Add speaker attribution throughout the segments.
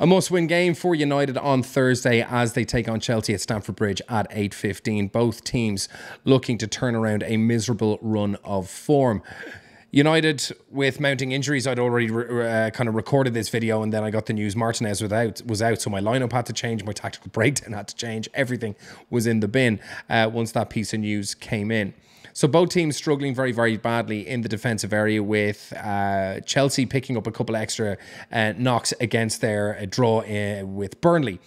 Speaker 1: A must-win game for United on Thursday as they take on Chelsea at Stamford Bridge at 8:15. Both teams looking to turn around a miserable run of form. United with mounting injuries. I'd already kind of recorded this video, and then I got the news Martinez was out, so my lineup had to change, my tactical breakdown had to change. Everything was in the bin once that piece of news came in. So both teams struggling very, very badly in the defensive area, with Chelsea picking up a couple extra knocks against their draw with Burnley,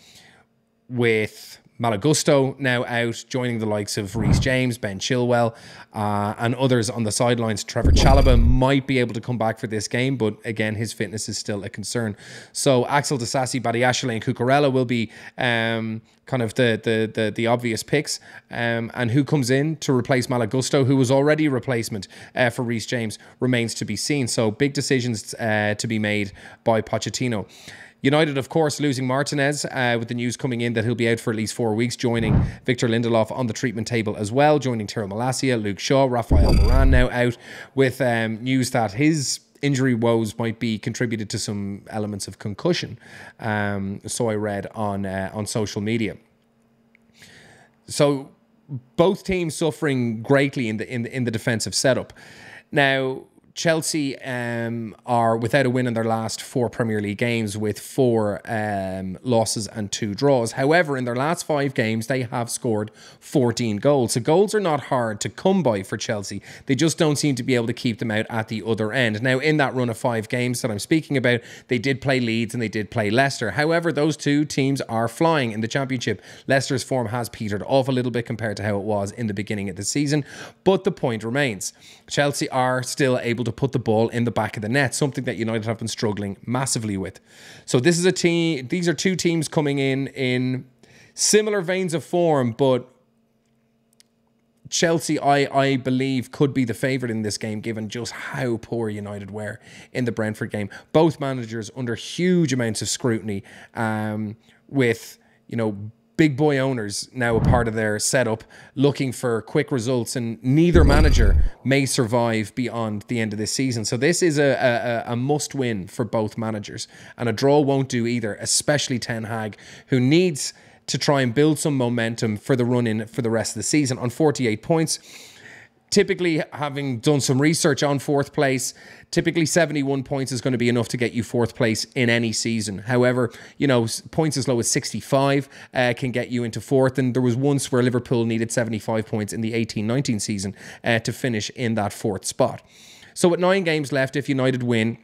Speaker 1: with Malo Gusto now out, joining the likes of Reece James, Ben Chilwell, and others on the sidelines. Trevor Chalobah might be able to come back for this game, but again, his fitness is still a concern. So Axel Disasi, Badiashile and Cucurella will be kind of the obvious picks. And who comes in to replace Malo Gusto, who was already a replacement for Reece James, remains to be seen. So big decisions to be made by Pochettino. United, of course, losing Martinez, with the news coming in that he'll be out for at least 4 weeks, joining Victor Lindleof on the treatment table as well, joining Tyrell Malacia, Luke Shaw, Rafael Varane now out, with news that his injury woes might be contributed to some elements of concussion. So I read on social media. So both teams suffering greatly in the defensive setup. Now, Chelsea are without a win in their last 4 Premier League games, with 4 losses and 2 draws. However, in their last 5 games, they have scored 14 goals. So goals are not hard to come by for Chelsea. They just don't seem to be able to keep them out at the other end. Now, in that run of 5 games that I'm speaking about, they did play Leeds and they did play Leicester. However, those 2 teams are flying in the Championship. Leicester's form has petered off a little bit compared to how it was in the beginning of the season. But the point remains. Chelsea are still able to put the ball in the back of the net, something that United have been struggling massively with. So this is a team, these are 2 teams coming in similar veins of form, but Chelsea, I believe, could be the favourite in this game, given just how poor United were in the Brentford game. Both managers under huge amounts of scrutiny, with, big boy owners now a part of their setup, looking for quick results, and neither manager may survive beyond the end of this season. So this is a must-win for both managers, and a draw won't do either, especially Ten Hag, who needs to try and build some momentum for the run-in for the rest of the season on 48 points. Typically, having done some research on 4th place, typically 71 points is going to be enough to get you 4th place in any season. However, points as low as 65 can get you into 4th. And there was once where Liverpool needed 75 points in the 18-19 season to finish in that 4th spot. So with 9 games left, if United win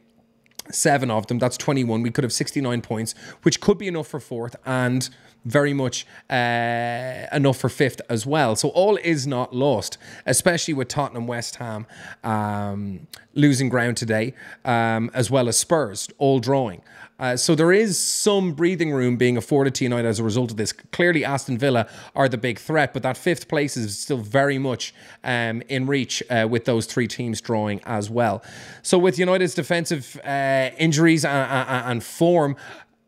Speaker 1: 7 of them, that's 21. We could have 69 points, which could be enough for 4th, and very much enough for 5th as well. So all is not lost, especially with Tottenham, West Ham losing ground today, as well as Spurs all drawing. So there is some breathing room being afforded to United as a result of this. Clearly, Aston Villa are the big threat, but that 5th place is still very much in reach, with those 3 teams drawing as well. So with United's defensive injuries and form,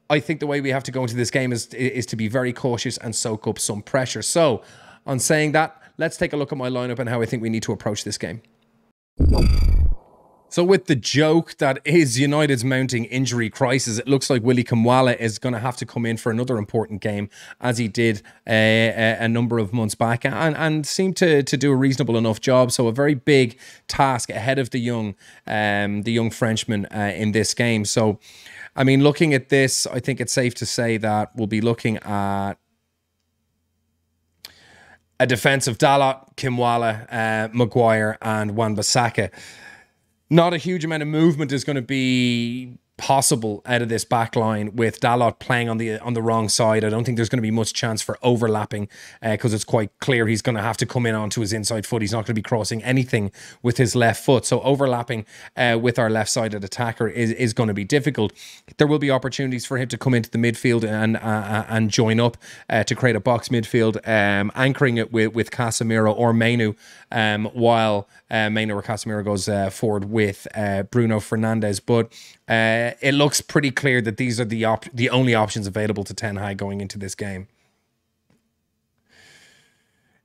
Speaker 1: I think the way we have to go into this game is to be very cautious and soak up some pressure. So, on saying that, let's take a look at my lineup and how I think we need to approach this game. So with the joke that is United's mounting injury crisis, it looks like Willy Kamwala is going to have to come in for another important game, as he did a number of months back, and seemed to do a reasonable enough job. So a very big task ahead of the young Frenchman in this game. So, I mean, looking at this, I think it's safe to say that we'll be looking at a defense of Dalot, Kimwala, Maguire and Wan-Bissaka. Not a huge amount of movement is going to be possible out of this back line with Dalot playing on the wrong side. I don't think there's going to be much chance for overlapping, because it's quite clear he's going to have to come in onto his inside foot. He's not going to be crossing anything with his left foot. So overlapping with our left-sided attacker is going to be difficult. There will be opportunities for him to come into the midfield and join up to create a box midfield, anchoring it with Casemiro or Mainu, while Mainu or Casemiro goes forward with Bruno Fernandes. But it looks pretty clear that these are the only options available to Ten Hag going into this game.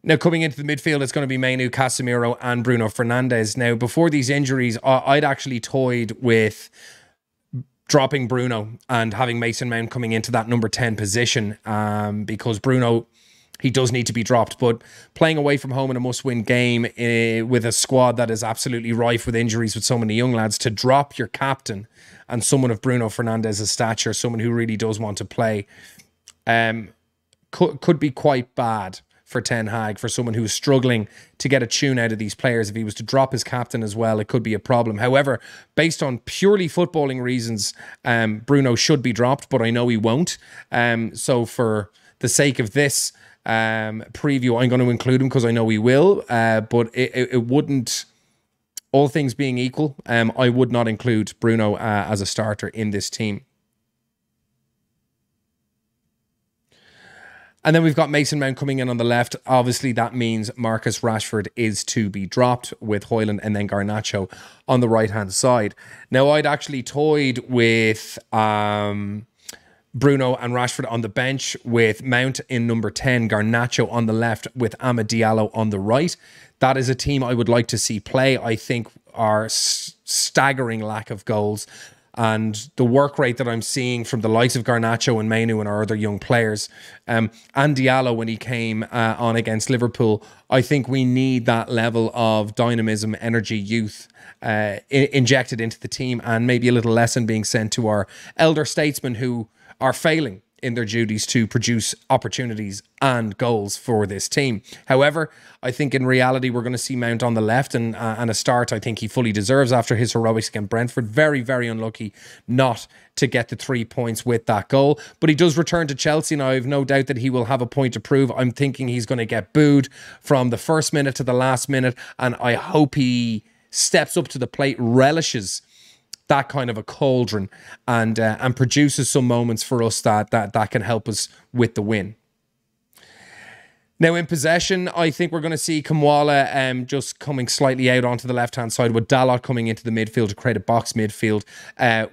Speaker 1: Now, coming into the midfield, it's going to be Mainu, Casemiro and Bruno Fernandes. Now, before these injuries, I'd actually toyed with dropping Bruno and having Mason Mount coming into that number 10 position, because Bruno, he does need to be dropped. But playing away from home in a must-win game with a squad that is absolutely rife with injuries with so many young lads, to drop your captain and someone of Bruno Fernandes's stature, someone who really does want to play, could be quite bad for Ten Hag, for someone who's struggling to get a tune out of these players. If he was to drop his captain as well, it could be a problem. However, based on purely footballing reasons, Bruno should be dropped, but I know he won't. So for the sake of this preview, I'm going to include him because I know he will, but it wouldn't, all things being equal, I would not include Bruno as a starter in this team. And then we've got Mason Mount coming in on the left. Obviously, that means Marcus Rashford is to be dropped, with Højlund and then Garnacho on the right-hand side. Now, I'd actually toyed with Bruno and Rashford on the bench, with Mount in number 10, Garnacho on the left, with Amad Diallo on the right. That is a team I would like to see play. I think our staggering lack of goals and the work rate that I'm seeing from the likes of Garnacho and Manu and our other young players, and Diallo when he came on against Liverpool, I think we need that level of dynamism, energy, youth injected into the team, and maybe a little lesson being sent to our elder statesmen who are failing in their duties to produce opportunities and goals for this team. However, I think in reality, we're going to see Mount on the left, and a start I think he fully deserves after his heroics against Brentford. Very, very unlucky not to get the 3 points with that goal. But he does return to Chelsea now. I have no doubt that he will have a point to prove. I'm thinking he's going to get booed from the first minute to the last minute, and I hope he steps up to the plate, relishes that kind of a cauldron, and produces some moments for us that can help us with the win. Now, in possession, I think we're going to see Kamwala just coming slightly out onto the left-hand side, with Dalot coming into the midfield to create a box midfield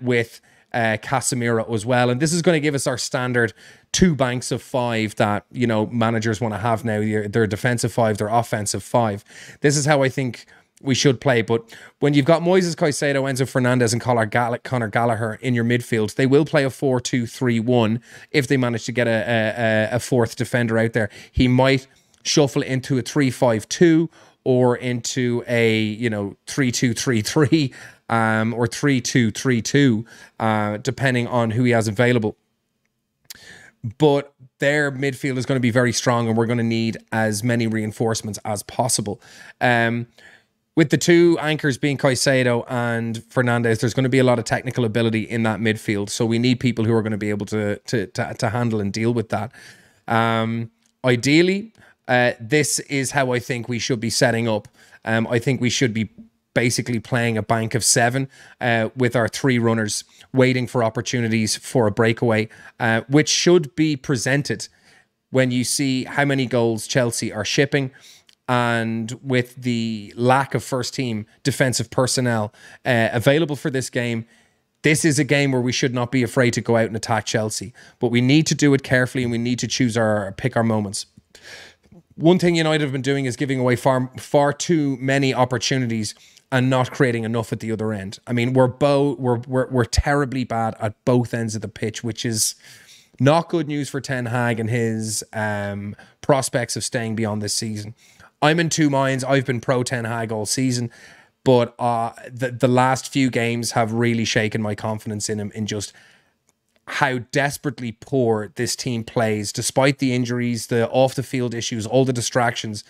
Speaker 1: with Casemiro as well. And this is going to give us our standard two banks of five that, you know, managers want to have now. Their defensive five, their offensive five. This is how I think we should play. But when you've got Moises Caicedo, Enzo Fernandez and Conor Gallagher in your midfield, they will play a 4-2-3-1 if they manage to get a fourth defender out there. He might shuffle into a 3-5-2 or into a, you know, 3-2-3-3 or 3-2-3-2 depending on who he has available. But their midfield is going to be very strong, and we're going to need as many reinforcements as possible. With the two anchors being Caicedo and Fernandez, there's going to be a lot of technical ability in that midfield. So we need people who are going to be able to handle and deal with that. Ideally, this is how I think we should be setting up. I think we should be basically playing a bank of seven with our three runners waiting for opportunities for a breakaway, which should be presented when you see how many goals Chelsea are shipping. And with the lack of first team defensive personnel available for this game, this is a game where we should not be afraid to go out and attack Chelsea. But we need to do it carefully, and we need to pick our moments. One thing United have been doing is giving away far too many opportunities and not creating enough at the other end. I mean, we're terribly bad at both ends of the pitch, which is not good news for Ten Hag and his prospects of staying beyond this season. I'm in two minds. I've been pro Ten Hag all season, but the last few games have really shaken my confidence in him, in just how desperately poor this team plays, despite the injuries, the off-the-field issues, all the distractions.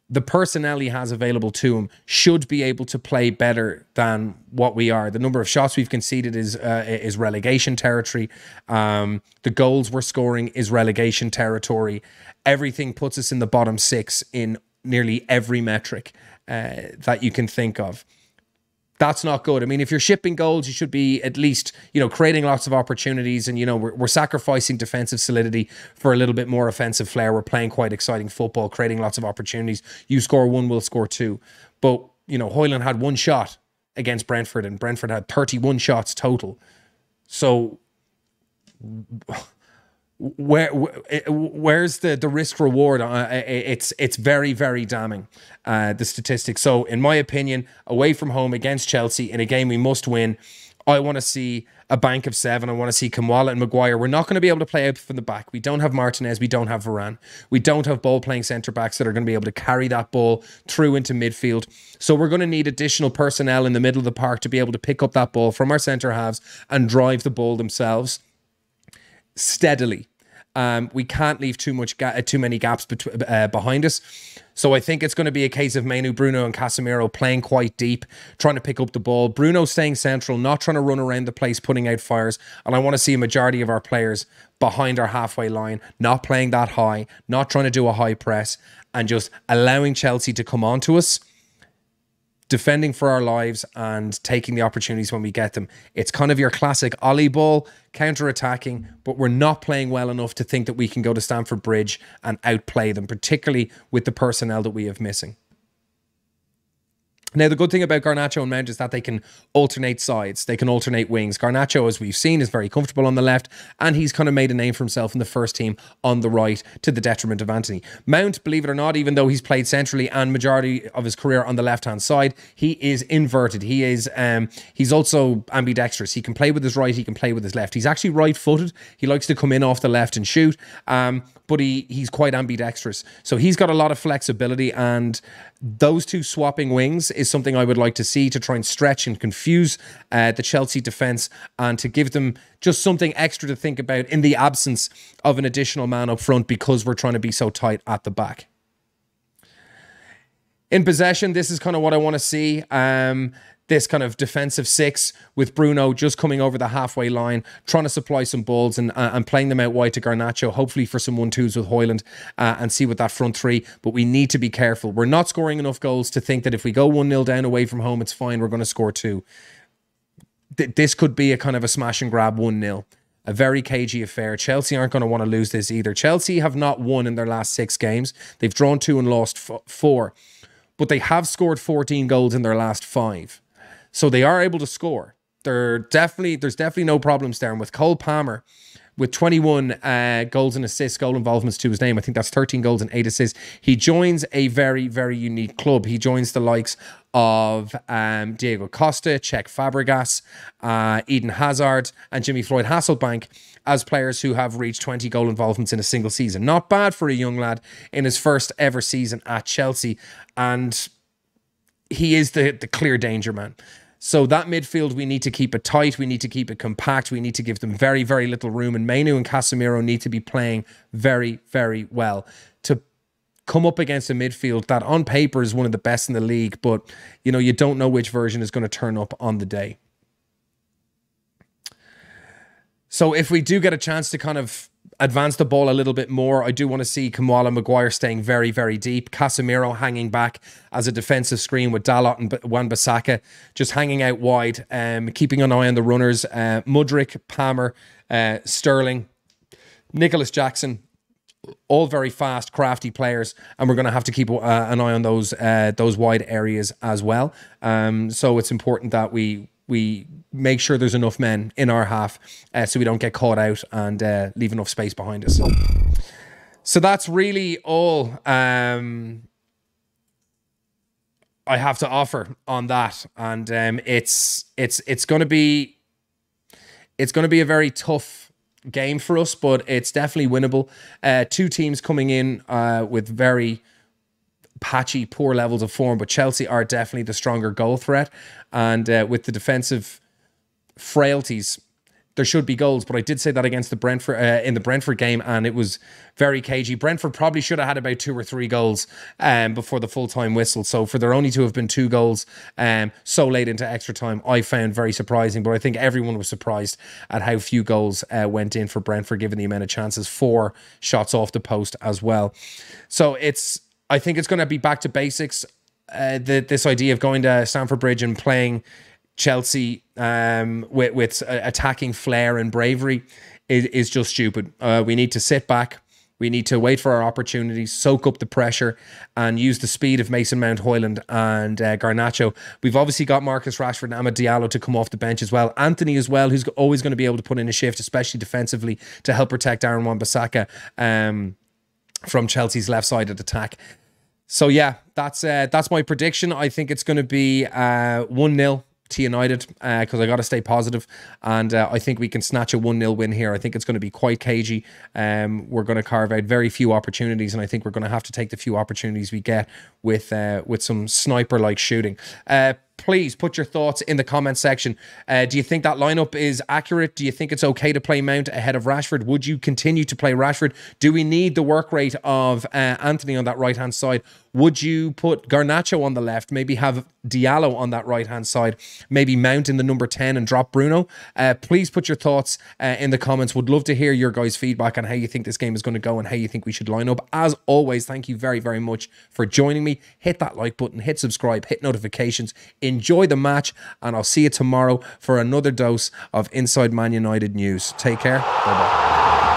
Speaker 1: The personnel he has available to him should be able to play better than what we are. The number of shots we've conceded is relegation territory. The goals we're scoring is relegation territory. Everything puts us in the bottom six in nearly every metric that you can think of. That's not good. I mean, if you're shipping goals, you should be at least, you know, creating lots of opportunities. And, you know, we're sacrificing defensive solidity for a little bit more offensive flair. We're playing quite exciting football, creating lots of opportunities. You score one, we'll score two. But, you know, Højlund had one shot against Brentford, and Brentford had 31 shots total. So where's the risk reward? It's very, very damning, the statistics. So in my opinion, away from home against Chelsea in a game we must win, I want to see a bank of 7. I want to see Kamala and Maguire. We're not going to be able to play out from the back. We don't have Martinez. We don't have Varane. We don't have ball-playing centre-backs that are going to be able to carry that ball through into midfield. So we're going to need additional personnel in the middle of the park to be able to pick up that ball from our centre-halves and drive the ball themselves steadily. We can't leave too many gaps behind us. So I think it's going to be a case of Manu, Bruno and Casemiro playing quite deep, trying to pick up the ball. Bruno staying central, not trying to run around the place, putting out fires. And I want to see a majority of our players behind our halfway line, not playing that high, not trying to do a high press, and just allowing Chelsea to come on to us, defending for our lives and taking the opportunities when we get them. It's kind of your classic Ollie ball, counter-attacking, but we're not playing well enough to think that we can go to Stamford Bridge and outplay them, particularly with the personnel that we have missing. Now, the good thing about Garnacho and Mount is that they can alternate sides. They can alternate wings. Garnacho, as we've seen, is very comfortable on the left, and he's kind of made a name for himself in the first team on the right, to the detriment of Anthony. Mount, believe it or not, even though he's played centrally and majority of his career on the left-hand side, he is inverted. He's also ambidextrous. He can play with his right, he can play with his left. He's actually right-footed. He likes to come in off the left and shoot, but he's quite ambidextrous. So he's got a lot of flexibility, and those two swapping wings is something I would like to see to try and stretch and confuse the Chelsea defence, and to give them just something extra to think about in the absence of an additional man up front, because we're trying to be so tight at the back. In possession, this is kind of what I want to see. This kind of defensive 6 with Bruno just coming over the halfway line, trying to supply some balls and playing them out wide to Garnacho, hopefully for some 1-2s with Højlund, and see what that front 3. But we need to be careful. We're not scoring enough goals to think that if we go 1-0 down away from home, it's fine, we're going to score 2. This could be a kind of a smash and grab 1-0. A very cagey affair. Chelsea aren't going to want to lose this either. Chelsea have not won in their last 6 games. They've drawn 2 and lost 4. But they have scored 14 goals in their last 5. So they are able to score. There's definitely no problems there. And with Cole Palmer, with 21 goals and assists, goal involvements to his name, I think that's 13 goals and 8 assists. He joins a very, very unique club. He joins the likes of Diego Costa, Cesc Fabregas, Eden Hazard, and Jimmy Floyd Hasselbank as players who have reached 20 goal involvements in a single season. Not bad for a young lad in his first ever season at Chelsea. And he is the clear danger man. So that midfield, we need to keep it tight. We need to keep it compact. We need to give them very, very little room. And Manu and Casemiro need to be playing very, very well to come up against a midfield that on paper is one of the best in the league. But, you know, you don't know which version is going to turn up on the day. So if we do get a chance to kind of advance the ball a little bit more, I do want to see Kamala Maguire staying very, very deep. Casemiro hanging back as a defensive screen with Dalot and Wan-Bissaka just hanging out wide, keeping an eye on the runners. Mudryk, Palmer, Sterling, Nicholas Jackson, all very fast, crafty players, and we're going to have to keep an eye on those wide areas as well. So it's important that we make sure there's enough men in our half so we don't get caught out and leave enough space behind us. So that's really all I have to offer on that, and it's going to be a very tough game for us, but it's definitely winnable. 2 teams coming in with very patchy, poor levels of form, but Chelsea are definitely the stronger goal threat, and with the defensive frailties, there should be goals. But I did say that against the Brentford in the Brentford game, and it was very cagey. Brentford probably should have had about 2 or 3 goals before the full-time whistle. So for there only to have been 2 goals so late into extra time, I found very surprising. But I think everyone was surprised at how few goals went in for Brentford, given the amount of chances. 4 shots off the post as well. So I think it's going to be back to basics. This idea of going to Stamford Bridge and playing Chelsea with attacking flair and bravery is just stupid. We need to sit back. We need to wait for our opportunities, soak up the pressure, and use the speed of Mason Mount, Højlund, and Garnacho. We've obviously got Marcus Rashford and Amad Diallo to come off the bench as well. Anthony as well, who's always going to be able to put in a shift, especially defensively, to help protect Aaron Wan-Bissaka from Chelsea's left-sided attack. So yeah, that's my prediction. I think it's going to be 1-0 to United because I got to stay positive, and I think we can snatch a 1-0 win here. I think it's going to be quite cagey. We're going to carve out very few opportunities, and I think we're going to have to take the few opportunities we get with some sniper-like shooting. Please put your thoughts in the comment section. Do you think that lineup is accurate? Do you think it's okay to play Mount ahead of Rashford? Would you continue to play Rashford? Do we need the work rate of Anthony on that right-hand side? Would you put Garnacho on the left, maybe have Diallo on that right-hand side, maybe Mount in the number 10 and drop Bruno? Please put your thoughts in the comments. Would love to hear your guys' feedback on how you think this game is going to go and how you think we should line up. As always, thank you very, very much for joining me. Hit that like button, hit subscribe, hit notifications. Enjoy the match, and I'll see you tomorrow for another dose of Inside Man United news. Take care. Bye-bye.